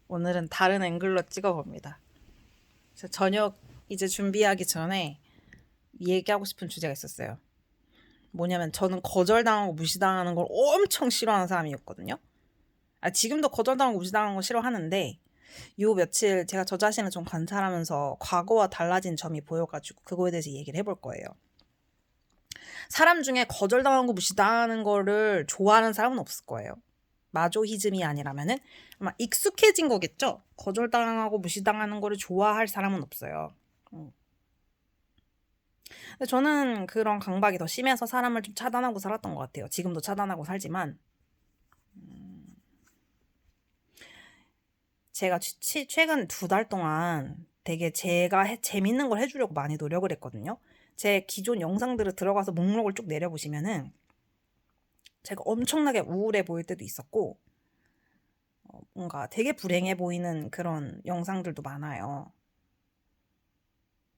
오늘은 다른 앵글로 찍어봅니다. 저녁 이제 준비하기 전에 얘기하고 싶은 주제가 있었어요. 뭐냐면 저는 거절당하고 무시당하는 걸 엄청 싫어하는 사람이었거든요. 지금도 거절당하고 무시당하는 거 싫어하는데 요 며칠 제가 저 자신을 좀 관찰하면서 과거와 달라진 점이 보여가지고 그거에 대해서 얘기를 해볼 거예요. 사람 중에 거절당하고 무시당하는 거를 좋아하는 사람은 없을 거예요. 마조히즘이 아니라면은 아마 익숙해진 거겠죠. 거절당하고 무시당하는 거를 좋아할 사람은 없어요. 근데 저는 그런 강박이 더 심해서 사람을 좀 차단하고 살았던 것 같아요. 지금도 차단하고 살지만 제가 최근 2달 동안 되게 제가 재밌는 걸 해주려고 많이 노력을 했거든요. 제 기존 영상들을 들어가서 목록을 쭉 내려보시면은 제가 엄청나게 우울해 보일 때도 있었고 뭔가 되게 불행해 보이는 그런 영상들도 많아요.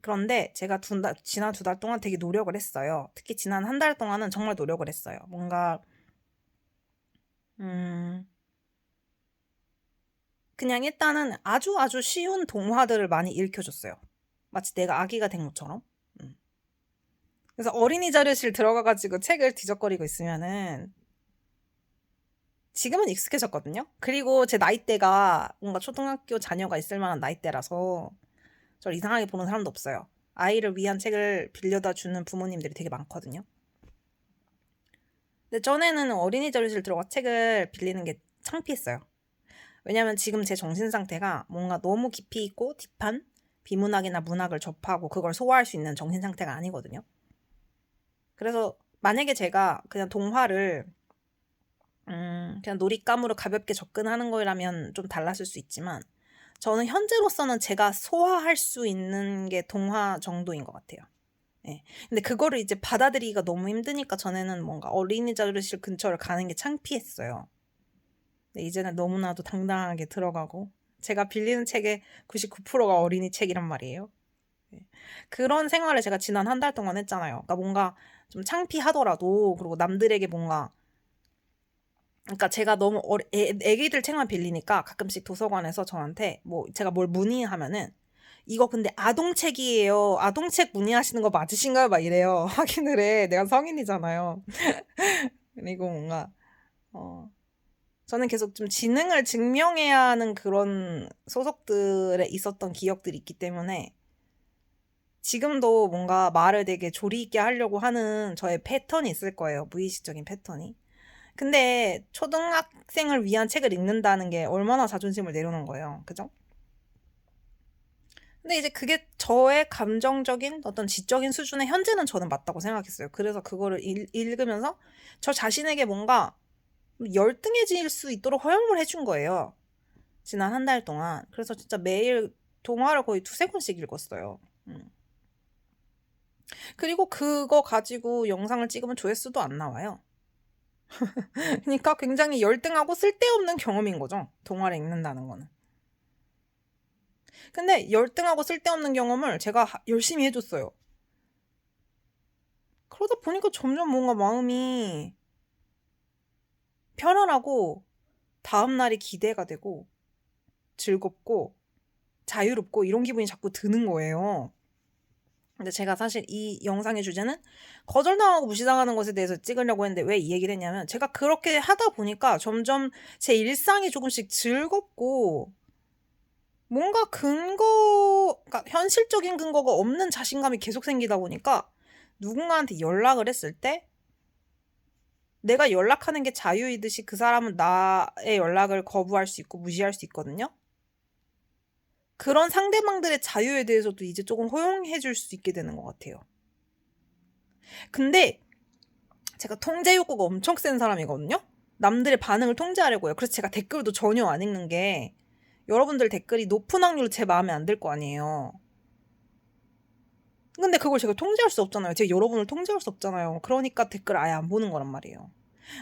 그런데 제가 지난 2달 동안 되게 노력을 했어요. 특히 지난 1달 동안은 정말 노력을 했어요. 뭔가 그냥 일단은 아주 아주 쉬운 동화들을 많이 읽혀줬어요. 마치 내가 아기가 된 것처럼. 그래서 어린이 자료실 들어가가지고 책을 뒤적거리고 있으면은 지금은 익숙해졌거든요. 그리고 제 나이대가 뭔가 초등학교 자녀가 있을 만한 나이대라서 저를 이상하게 보는 사람도 없어요. 아이를 위한 책을 빌려다 주는 부모님들이 되게 많거든요. 근데 전에는 어린이 자료실 들어가 책을 빌리는 게 창피했어요. 왜냐면 지금 제 정신 상태가 뭔가 너무 깊이 있고 딥한 비문학이나 문학을 접하고 그걸 소화할 수 있는 정신 상태가 아니거든요. 그래서 만약에 제가 그냥 동화를 그냥 놀잇감으로 가볍게 접근하는 거라면 좀 달랐을 수 있지만 저는 현재로서는 제가 소화할 수 있는 게 동화 정도인 것 같아요. 예. 근데 그거를 이제 받아들이기가 너무 힘드니까 전에는 뭔가 어린이자료실 근처를 가는 게 창피했어요. 근데 이제는 너무나도 당당하게 들어가고 제가 빌리는 책의 99%가 어린이 책이란 말이에요. 예. 그런 생활을 제가 지난 1달 동안 했잖아요. 그러니까 뭔가 좀 창피하더라도 그리고 남들에게 뭔가 그러니까 제가 너무 애기들 책만 빌리니까 가끔씩 도서관에서 저한테 뭐 제가 뭘 문의하면은 이거 근데 아동책이에요. 아동책 문의하시는 거 맞으신가요? 막 이래요. 확인을 해. 내가 성인이잖아요. 그리고 뭔가 어 저는 계속 좀 지능을 증명해야 하는 그런 소속들에 있었던 기억들이 있기 때문에 지금도 뭔가 말을 되게 조리 있게 하려고 하는 저의 패턴이 있을 거예요. 무의식적인 패턴이. 근데 초등학생을 위한 책을 읽는다는 게 얼마나 자존심을 내려놓은 거예요. 그죠? 근데 이제 그게 저의 감정적인 어떤 지적인 수준의 현재는 저는 맞다고 생각했어요. 그래서 그거를 읽으면서 저 자신에게 뭔가 열등해질 수 있도록 허용을 해준 거예요. 지난 1달 동안. 그래서 진짜 매일 동화를 거의 2~3권씩 읽었어요. 그리고 그거 가지고 영상을 찍으면 조회수도 안 나와요. 그러니까 굉장히 열등하고 쓸데없는 경험인 거죠. 동화를 읽는다는 거는. 근데 열등하고 쓸데없는 경험을 제가 열심히 해줬어요. 그러다 보니까 점점 뭔가 마음이 편안하고 다음날이 기대가 되고 즐겁고 자유롭고 이런 기분이 자꾸 드는 거예요. 근데 제가 사실 이 영상의 주제는 거절당하고 무시당하는 것에 대해서 찍으려고 했는데 왜 이 얘기를 했냐면 제가 그렇게 하다 보니까 점점 제 일상이 조금씩 즐겁고 뭔가 그러니까 현실적인 근거가 없는 자신감이 계속 생기다 보니까 누군가한테 연락을 했을 때 내가 연락하는 게 자유이듯이 그 사람은 나의 연락을 거부할 수 있고 무시할 수 있거든요. 그런 상대방들의 자유에 대해서도 이제 조금 허용해 줄 수 있게 되는 것 같아요. 근데 제가 통제 욕구가 엄청 센 사람이거든요. 남들의 반응을 통제하려고 해요. 그래서 제가 댓글도 전혀 안 읽는 게 여러분들 댓글이 높은 확률로 제 마음에 안 들 거 아니에요. 근데 그걸 제가 통제할 수 없잖아요. 제가 여러분을 통제할 수 없잖아요. 그러니까 댓글 아예 안 보는 거란 말이에요.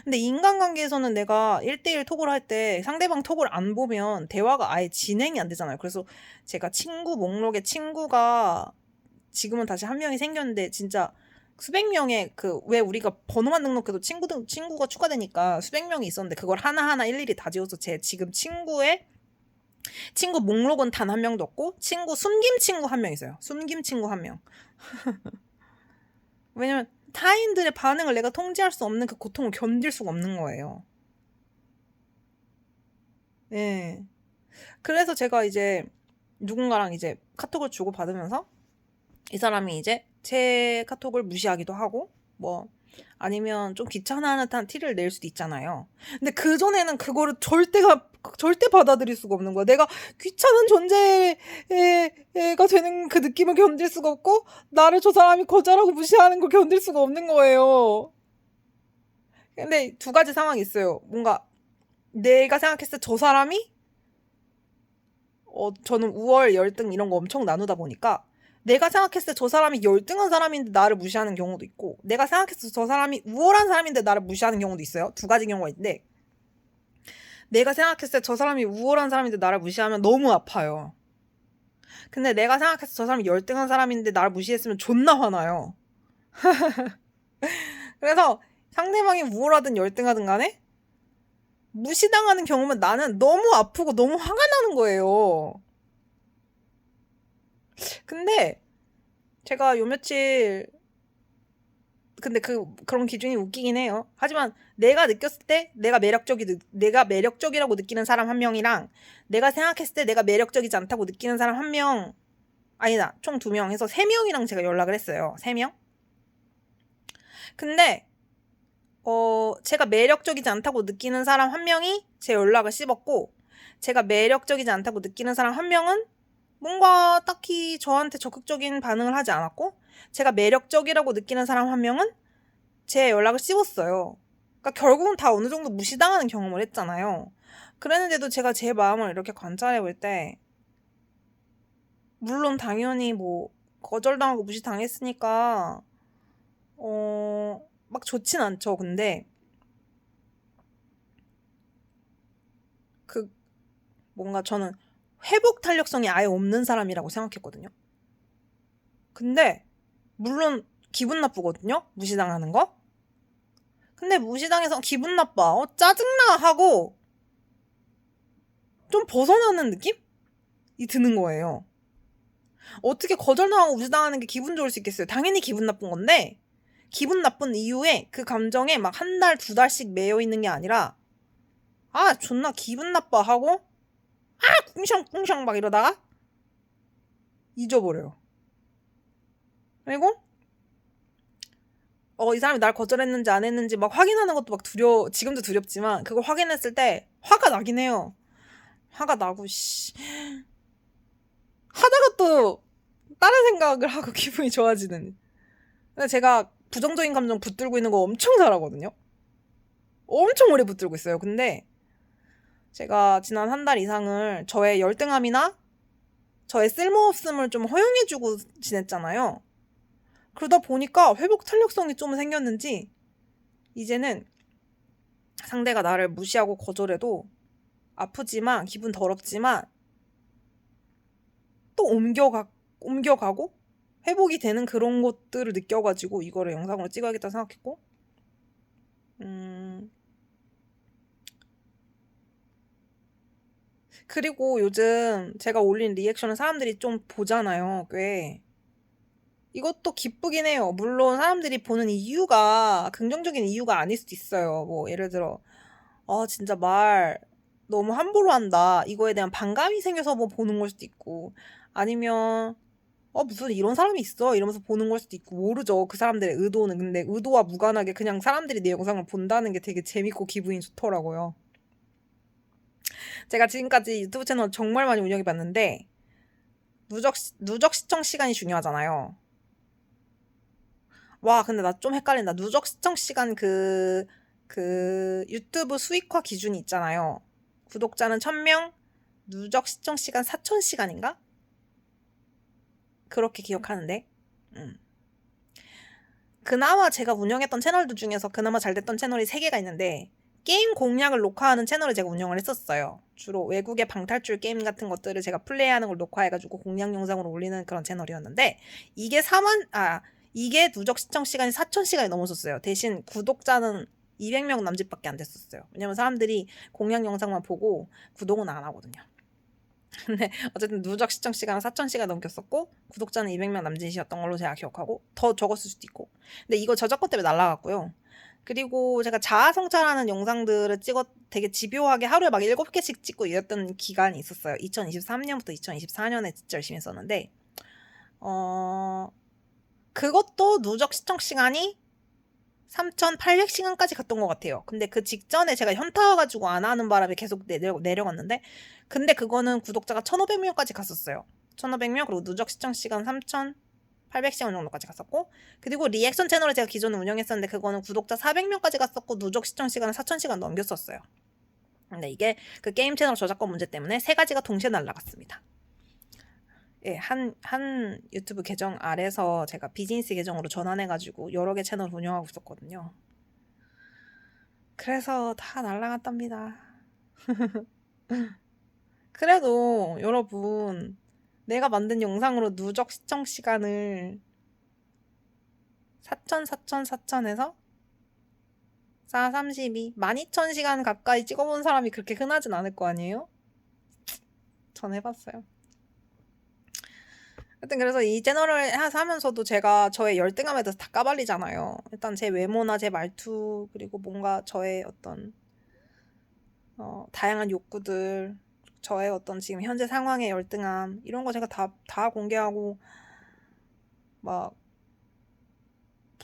근데 인간관계에서는 내가 1대1 톡을 할 때 상대방 톡을 안 보면 대화가 아예 진행이 안 되잖아요. 그래서 제가 친구 목록에 친구가 지금은 다시 한 명이 생겼는데 진짜 수백 명의 왜 우리가 번호만 등록해도 친구가 추가되니까 수백 명이 있었는데 그걸 하나하나 일일이 다 지워서 제 지금 친구의 친구 목록은 단 한 명도 없고 친구 숨김 친구 한 명 있어요. 숨김 친구 한 명. 왜냐면 타인들의 반응을 내가 통제할 수 없는 그 고통을 견딜 수가 없는 거예요. 네. 그래서 제가 이제 누군가랑 이제 카톡을 주고받으면서 이 사람이 이제 제 카톡을 무시하기도 하고 뭐 아니면 좀 귀찮아하는 듯한 티를 낼 수도 있잖아요. 근데 그전에는 그거를 절대 받아들일 수가 없는 거야. 내가 귀찮은 존재가 되는 그 느낌을 견딜 수가 없고 나를 저 사람이 거절하고 무시하는 걸 견딜 수가 없는 거예요. 근데 두 가지 상황이 있어요. 뭔가 내가 생각했을 때 저 사람이 저는 우월, 열등 이런 거 엄청 나누다 보니까 내가 생각했을 때 저 사람이 열등한 사람인데 나를 무시하는 경우도 있고 내가 생각했을 때 저 사람이 우월한 사람인데 나를 무시하는 경우도 있어요. 두 가지 경우가 있는데 내가 생각했을 때 저 사람이 우월한 사람인데 나를 무시하면 너무 아파요. 근데 내가 생각했을 때 저 사람이 열등한 사람인데 나를 무시했으면 존나 화나요. 그래서 상대방이 우월하든 열등하든 간에 무시당하는 경우면 나는 너무 아프고 너무 화가 나는 거예요. 근데 제가 요 며칠 근데 그런 기준이 웃기긴 해요. 하지만 내가 느꼈을 때 내가 매력적이라고 느끼는 사람 한 명이랑 내가 생각했을 때 내가 매력적이지 않다고 느끼는 사람 한 명, 아니다, 총 2명 해서 3명이랑 제가 연락을 했어요. 3명. 근데 제가 매력적이지 않다고 느끼는 사람 한 명이 제 연락을 씹었고 제가 매력적이지 않다고 느끼는 사람 한 명은 뭔가 딱히 저한테 적극적인 반응을 하지 않았고 제가 매력적이라고 느끼는 사람 한 명은 제 연락을 씹었어요. 그러니까 결국은 다 어느 정도 무시당하는 경험을 했잖아요. 그랬는데도 제가 제 마음을 이렇게 관찰해 볼 때 물론 당연히 뭐 거절당하고 무시당했으니까 막 좋진 않죠. 근데 그 뭔가 저는 회복 탄력성이 아예 없는 사람이라고 생각했거든요. 근데 물론 기분 나쁘거든요. 무시당하는 거. 근데 무시당해서 기분 나빠. 짜증나 하고 좀 벗어나는 느낌이 드는 거예요. 어떻게 거절당하고 무시당하는 게 기분 좋을 수 있겠어요? 당연히 기분 나쁜 건데 기분 나쁜 이유에 그 감정에 막 한 달, 2달씩 매여 있는 게 아니라 존나 기분 나빠 하고 꿍샹꿍샹 막 이러다가 잊어버려요. 그리고 이 사람이 날 거절했는지 안 했는지 막 확인하는 것도 막 지금도 두렵지만 그걸 확인했을 때 화가 나긴 해요. 화가 나고 하다가 또 다른 생각을 하고 기분이 좋아지는. 근데 제가 부정적인 감정 붙들고 있는 거 엄청 잘하거든요. 엄청 오래 붙들고 있어요. 근데 제가 지난 한 달 이상을 저의 열등함이나 저의 쓸모없음을 좀 허용해주고 지냈잖아요. 그러다 보니까 회복 탄력성이 좀 생겼는지 이제는 상대가 나를 무시하고 거절해도 아프지만 기분 더럽지만 또 옮겨가고 회복이 되는 그런 것들을 느껴가지고 이거를 영상으로 찍어야겠다 생각했고 그리고 요즘 제가 올린 리액션을 사람들이 좀 보잖아요. 꽤 이것도 기쁘긴 해요. 물론 사람들이 보는 이유가 긍정적인 이유가 아닐 수도 있어요. 뭐 예를 들어 진짜 말 너무 함부로 한다. 이거에 대한 반감이 생겨서 뭐 보는 걸 수도 있고 아니면 무슨 이런 사람이 있어 이러면서 보는 걸 수도 있고 모르죠. 그 사람들의 의도는. 근데 의도와 무관하게 그냥 사람들이 내 영상을 본다는 게 되게 재밌고 기분이 좋더라고요. 제가 지금까지 유튜브 채널 정말 많이 운영해봤는데 누적 시청 시간이 중요하잖아요. 와, 근데 나 좀 헷갈린다. 누적 시청 시간 그 유튜브 수익화 기준이 있잖아요. 구독자는 1000명, 누적 시청 시간 4000시간인가? 그렇게 기억하는데. 그나마 제가 운영했던 채널들 중에서 그나마 잘 됐던 채널이 3개가 있는데 게임 공략을 녹화하는 채널을 제가 운영을 했었어요. 주로 외국의 방탈출 게임 같은 것들을 제가 플레이하는 걸 녹화해가지고 공략 영상으로 올리는 그런 채널이었는데 이게 누적 시청 시간이 4000시간이 넘었었어요. 대신 구독자는 200명 남짓밖에 안 됐었어요. 왜냐면 사람들이 공략 영상만 보고 구독은 안 하거든요. 근데 어쨌든 누적 시청 시간은 4,000시간 넘겼었고 구독자는 200명 남짓이었던 걸로 제가 기억하고 더 적었을 수도 있고. 근데 이거 저작권 때문에 날라갔고요. 그리고 제가 자아성찰하는 영상들을 되게 집요하게 하루에 막 7개씩 찍고 이랬던 기간이 있었어요. 2023년부터 2024년에 진짜 열심히 했었는데 그것도 누적 시청 시간이 3,800시간까지 갔던 것 같아요. 근데 그 직전에 제가 현타 와가지고 안 하는 바람에 계속 내려갔는데, 근데 그거는 구독자가 1,500명까지 갔었어요. 1,500명, 그리고 누적 시청 시간 3,800시간 정도까지 갔었고, 그리고 리액션 채널을 제가 기존에 운영했었는데, 그거는 구독자 400명까지 갔었고, 누적 시청 시간은 4,000시간 넘겼었어요. 근데 이게 그 게임 채널 저작권 문제 때문에 세 가지가 동시에 날라갔습니다. 예, 한 유튜브 계정 아래서 제가 비즈니스 계정으로 전환해가지고 여러 개 채널 운영하고 있었거든요. 그래서 다 날라갔답니다. 그래도 여러분, 내가 만든 영상으로 누적 시청 시간을 4,000에서 432, 12,000시간 가까이 찍어본 사람이 그렇게 흔하진 않을 거 아니에요? 전 해봤어요. 하여튼 그래서 이 채널을 하면서도 제가 저의 열등감에 대해서 다 까발리잖아요. 일단 제 외모나 제 말투, 그리고 뭔가 저의 어떤 다양한 욕구들, 저의 어떤 지금 현재 상황의 열등함, 이런 거 제가 다 공개하고 막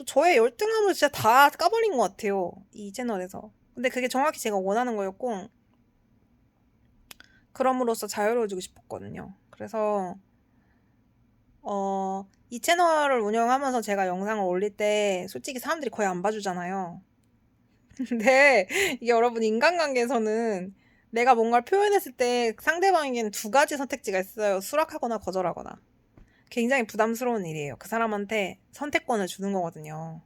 저의 열등함을 진짜 다 까버린 것 같아요. 이 채널에서. 근데 그게 정확히 제가 원하는 거였고, 그럼으로써 자유로워지고 싶었거든요. 그래서 이 채널을 운영하면서 제가 영상을 올릴 때 솔직히 사람들이 거의 안 봐주잖아요. 근데 이게 여러분 인간관계에서는 내가 뭔가를 표현했을 때 상대방에게는 두 가지 선택지가 있어요. 수락하거나 거절하거나. 굉장히 부담스러운 일이에요. 그 사람한테 선택권을 주는 거거든요.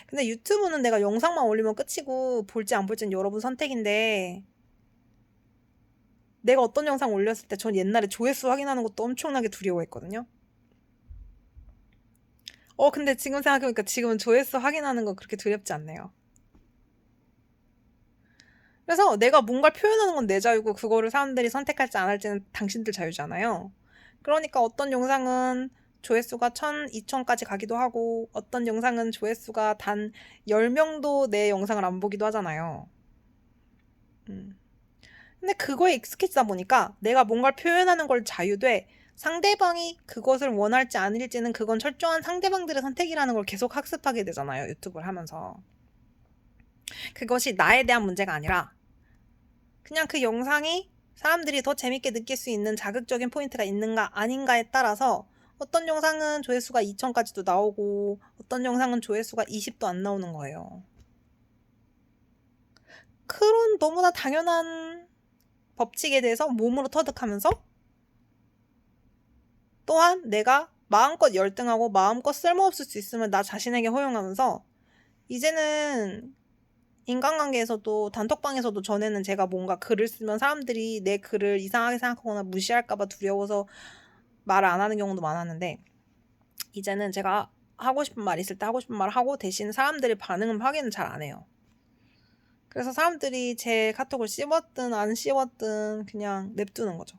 근데 유튜브는 내가 영상만 올리면 끝이고 볼지 안 볼지는 여러분 선택인데 내가 어떤 영상 올렸을 때 전 옛날에 조회수 확인하는 것도 엄청나게 두려워했거든요. 근데 지금 생각해보니까 지금은 조회수 확인하는 거 그렇게 두렵지 않네요. 그래서 내가 뭔가를 표현하는 건 내 자유고 그거를 사람들이 선택할지 안 할지는 당신들 자유잖아요. 그러니까 어떤 영상은 조회수가 1,000, 2,000까지 가기도 하고 어떤 영상은 조회수가 단 10명도 내 영상을 안 보기도 하잖아요. 근데 그거에 익숙해지다 보니까 내가 뭔가를 표현하는 걸 자유돼 상대방이 그것을 원할지 아닐지는 그건 철저한 상대방들의 선택이라는 걸 계속 학습하게 되잖아요. 유튜브를 하면서. 그것이 나에 대한 문제가 아니라 그냥 그 영상이 사람들이 더 재밌게 느낄 수 있는 자극적인 포인트가 있는가 아닌가에 따라서 어떤 영상은 조회수가 2,000까지도 나오고 어떤 영상은 조회수가 20도 안 나오는 거예요. 그런 너무나 당연한 법칙에 대해서 몸으로 터득하면서 또한 내가 마음껏 열등하고 마음껏 쓸모없을 수 있으면 나 자신에게 허용하면서 이제는 인간관계에서도 단톡방에서도 전에는 제가 뭔가 글을 쓰면 사람들이 내 글을 이상하게 생각하거나 무시할까봐 두려워서 말을 안 하는 경우도 많았는데 이제는 제가 하고 싶은 말 있을 때 하고 싶은 말을 하고 대신 사람들의 반응은 확인을 잘 안 해요. 그래서 사람들이 제 카톡을 씹었든 안 씹었든 그냥 냅두는 거죠.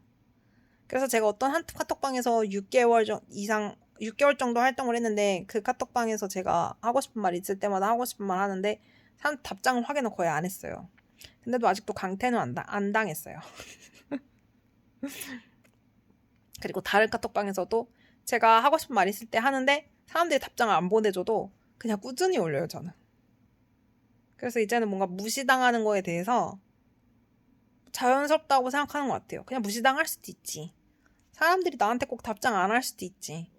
그래서 제가 어떤 한 카톡방에서 6개월 정도 활동을 했는데 그 카톡방에서 제가 하고 싶은 말 있을 때마다 하고 싶은 말 하는데 사람 답장을 확인을 거의 안 했어요. 근데도 아직도 강퇴는 안 당했어요. 그리고 다른 카톡방에서도 제가 하고 싶은 말 있을 때 하는데 사람들이 답장을 안 보내줘도 그냥 꾸준히 올려요, 저는. 그래서 이제는 뭔가 무시당하는 거에 대해서 자연스럽다고 생각하는 것 같아요. 그냥 무시당할 수도 있지. 사람들이 나한테 꼭 답장 안 할 수도 있지.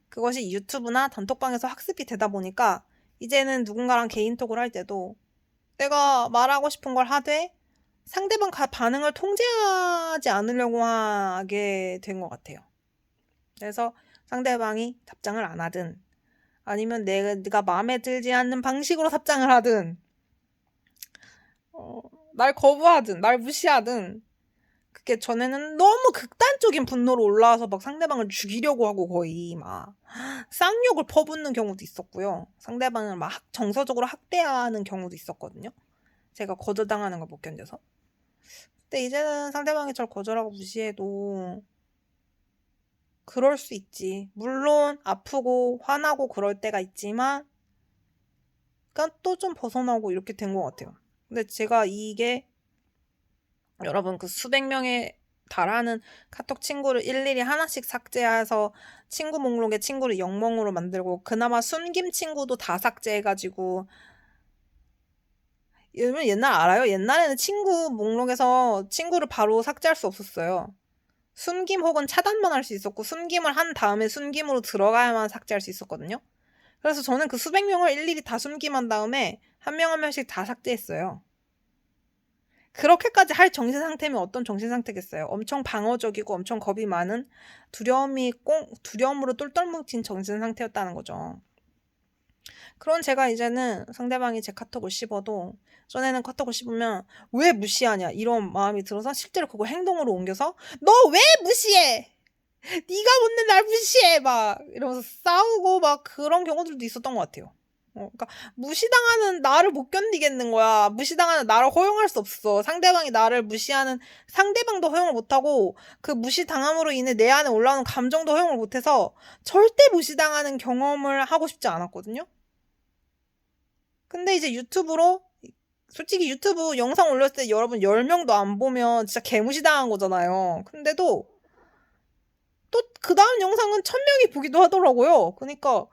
그것이 유튜브나 단톡방에서 학습이 되다 보니까 이제는 누군가랑 개인톡을 할 때도 내가 말하고 싶은 걸 하되 상대방 반응을 통제하지 않으려고 하게 된 것 같아요. 그래서 상대방이 답장을 안 하든 아니면 내가 마음에 들지 않는 방식으로 답장을 하든 날 거부하든 날 무시하든 그게 전에는 너무 극단적인 분노로 올라와서 막 상대방을 죽이려고 하고 거의 막 쌍욕을 퍼붓는 경우도 있었고요. 상대방을 막 정서적으로 학대하는 경우도 있었거든요. 제가 거절당하는 걸 못 견뎌서. 근데 이제는 상대방이 저를 거절하고 무시해도 그럴 수 있지. 물론 아프고 화나고 그럴 때가 있지만 그러니까 또 좀 벗어나고 이렇게 된 것 같아요. 근데 제가 이게 여러분 그 수백 명에 달하는 카톡 친구를 일일이 하나씩 삭제해서 친구 목록에 친구를 영멍으로 만들고 그나마 숨김 친구도 다 삭제해가지고 여러분 옛날 알아요? 옛날에는 친구 목록에서 친구를 바로 삭제할 수 없었어요. 숨김 혹은 차단만 할 수 있었고 숨김을 한 다음에 숨김으로 들어가야만 삭제할 수 있었거든요. 그래서 저는 그 수백 명을 일일이 다 숨김한 다음에 한 명 한 명씩 다 삭제했어요. 그렇게까지 할 정신 상태면 어떤 정신 상태겠어요? 엄청 방어적이고 엄청 겁이 많은 두려움으로 똘똘 뭉친 정신 상태였다는 거죠. 그런 제가 이제는 상대방이 제 카톡을 씹어도 전에는 카톡을 씹으면 왜 무시하냐 이런 마음이 들어서 실제로 그거 행동으로 옮겨서 너 왜 무시해? 네가 못내 날 무시해 막 이러면서 싸우고 막 그런 경우들도 있었던 것 같아요. 그러니까 무시당하는 나를 못 견디겠는 거야. 무시당하는 나를 허용할 수 없어. 상대방이 나를 무시하는 상대방도 허용을 못하고 그 무시당함으로 인해 내 안에 올라오는 감정도 허용을 못해서 절대 무시당하는 경험을 하고 싶지 않았거든요. 근데 이제 유튜브로 솔직히 유튜브 영상 올렸을 때 여러분 10명도 안 보면 진짜 개무시당한 거잖아요. 근데도 또 그 다음 영상은 1000명이 보기도 하더라고요. 그러니까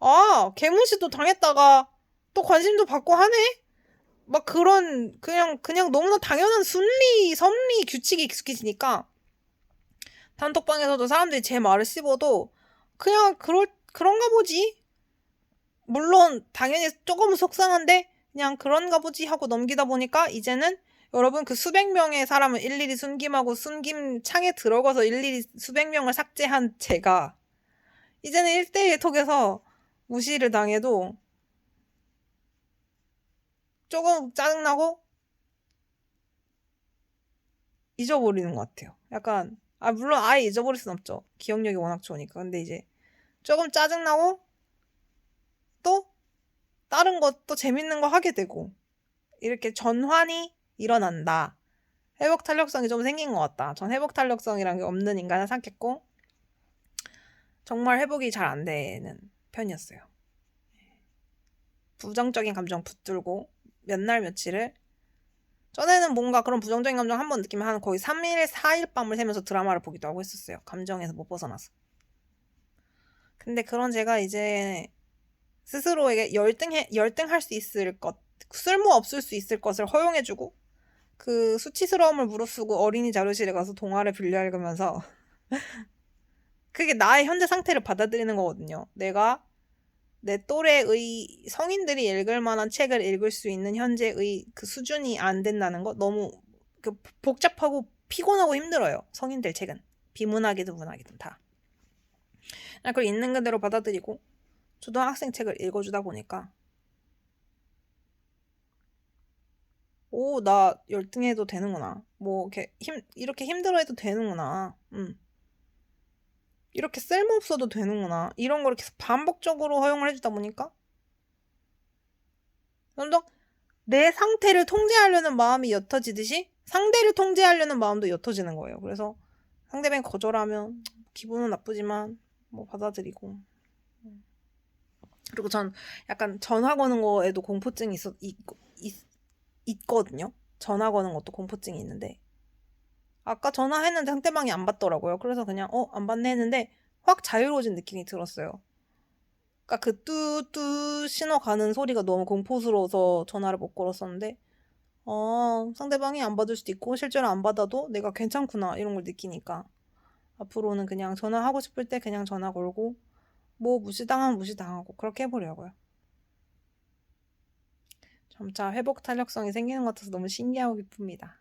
아 개무시도 당했다가 또 관심도 받고 하네? 막 그런 그냥 너무나 당연한 순리 섭리 규칙이 익숙해지니까 단톡방에서도 사람들이 제 말을 씹어도 그냥 그런가 보지. 물론 당연히 조금 속상한데 그냥 그런가 보지 하고 넘기다 보니까 이제는 여러분 그 수백 명의 사람을 일일이 숨김하고 숨김 창에 들어가서 일일이 수백 명을 삭제한 제가 이제는 1대1 톡에서 무시를 당해도 조금 짜증나고 잊어버리는 것 같아요. 약간 물론 아예 잊어버릴 순 없죠. 기억력이 워낙 좋으니까. 근데 이제 조금 짜증나고 또 다른 것도 재밌는 거 하게 되고 이렇게 전환이 일어난다. 회복 탄력성이 좀 생긴 것 같다. 전 회복 탄력성이란 게 없는 인간을 생각했고 정말 회복이 잘 안 되는 편이었어요. 부정적인 감정 붙들고 몇 날 며칠을 전에는 뭔가 그런 부정적인 감정 한 번 느끼면 한 거의 3일, 4일 밤을 새면서 드라마를 보기도 하고 했었어요. 감정에서 못 벗어나서. 근데 그런 제가 이제 스스로에게 열등할 수 있을 것, 쓸모없을 수 있을 것을 허용해주고 그 수치스러움을 무릅쓰고 어린이 자료실에 가서 동화를 빌려 읽으면서 그게 나의 현재 상태를 받아들이는 거거든요. 내가 내 또래의 성인들이 읽을 만한 책을 읽을 수 있는 현재의 그 수준이 안 된다는 거 너무 복잡하고 피곤하고 힘들어요. 성인들 책은 비문학이든 문학이든 다. 그걸 있는 그대로 받아들이고 초등학생 책을 읽어주다 보니까 오, 나 열등해도 되는구나. 뭐 이렇게 힘들어해도 되는구나. 이렇게 쓸모없어도 되는구나. 이런 걸 계속 반복적으로 허용을 해주다 보니까 점점 내 상태를 통제하려는 마음이 옅어지듯이 상대를 통제하려는 마음도 옅어지는 거예요. 그래서 상대방이 거절하면 기분은 나쁘지만 뭐 받아들이고. 그리고 전 약간 전화 거는 거에도 공포증이 있거든요. 전화 거는 것도 공포증이 있는데 아까 전화했는데 상대방이 안 받더라고요. 그래서 그냥 안 받네 했는데 확 자유로워진 느낌이 들었어요. 그러니까 그 뚜뚜 신호 가는 소리가 너무 공포스러워서 전화를 못 걸었었는데 상대방이 안 받을 수도 있고 실제로 안 받아도 내가 괜찮구나 이런 걸 느끼니까 앞으로는 그냥 전화하고 싶을 때 그냥 전화 걸고 뭐 무시당하면 무시당하고 그렇게 해보려고요. 점차 회복 탄력성이 생기는 것 같아서 너무 신기하고 기쁩니다.